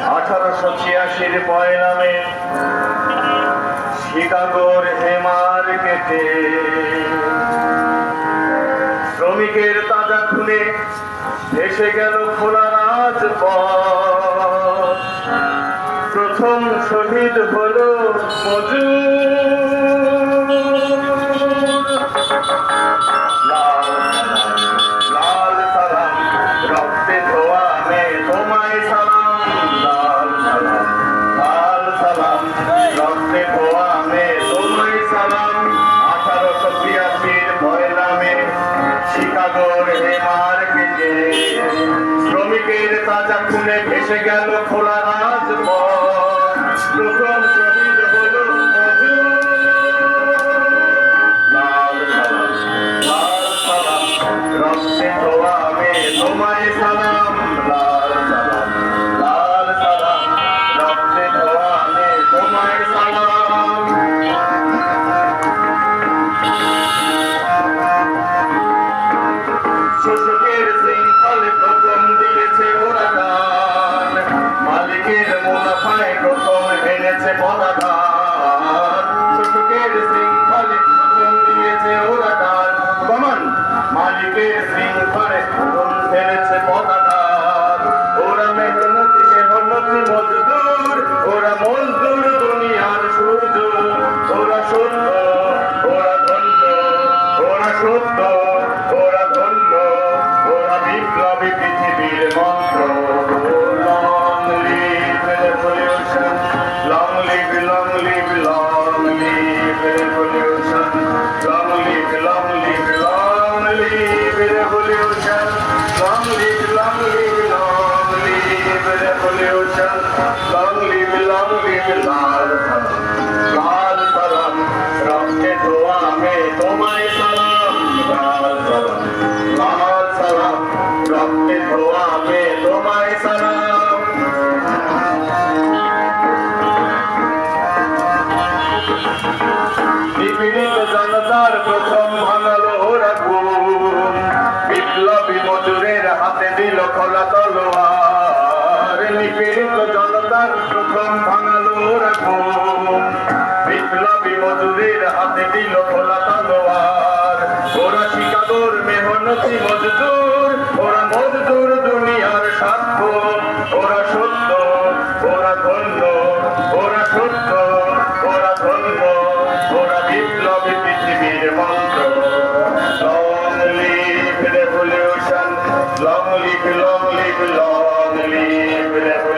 1886 পয়লা মে শিকাগোর হেমার্কেটে শ্রমিকের তাজা খুনে ভেসে গেল খোলা রাজপথ। প্রথম শহীদ হলো লাল সালাম, রক্তে ধোয়া মে তোমায় সালাম। লাল সালাম, লাল সালাম, রক্তে ধোয়া মে তোমায় সালাম। 1882 পয়লা মে শিকাগোর হেমার্কেটে শ্রমিকের তাজা খুনে ভেসে গেল খোলা রাজপথ। প্রথম শহীদ হলো লাল সালাম, লাল সালাম, রক্তে ধোয়া মে তোমায় সালাম। লাল সালাম, লাল সালাম, রক্তে ধোয়া মে তোমায় সালাম। শোষকের শৃঙ্খলে প্রথম দিয়েছে ওরা গান, মালিকের মুনাফায় প্রথম এনেছে পদাঘাত। শোষকের শৃঙ্খলে প্রথম দিয়েছে ওরা গান, কমান মালিকের শৃঙ্খলে প্রথম ফেলেছে পদাঘাত। ওরা মেহনতি মেহনতি মজদুর, ওরা মজদুর দুনিয়ার সূর্য। ওরা সত্য, ওরা ধন্য, ওরা সত্য, ওরা ধন্য, ওরা বিপ্লবী পৃথিবীর মন্ত্র। Long live revolution, long live, long live, long live revolution, long live, long live, long live revolution, long live, long live, long live revolution, long live, long live, লাল সালাম, লাল সালাম, রক্তে ধোয়া মে তোমায় সালাম। লাল সালাম, লাল সালাম, রক্তে ধোয়া মে তোমায় সালাম। নিপীড়িত জনতার প্রথম ভাঙালো ওরা ঘুম, বিপ্লবী মজুরের হাতে দিল খোলা তলোয়ার। নিপীড়িত জনতার প্রথম ভাঙালো ওরা ঘুম, বিপ্লবী মজুরের হাতে দিল খোলা তলোয়ার। ওরা শিকাগোর মেহনতি মজদুর, ওরা মজদুর দুনিয়ার সাক্ষ্য। ওরা সত্য, ওরা ধন্য, ওরা সত্য, ওরা ধন্য, ওরা বিপ্লবী পৃথিবীর মন্ত্র। Long live revolution, long live, long live, long live revolution.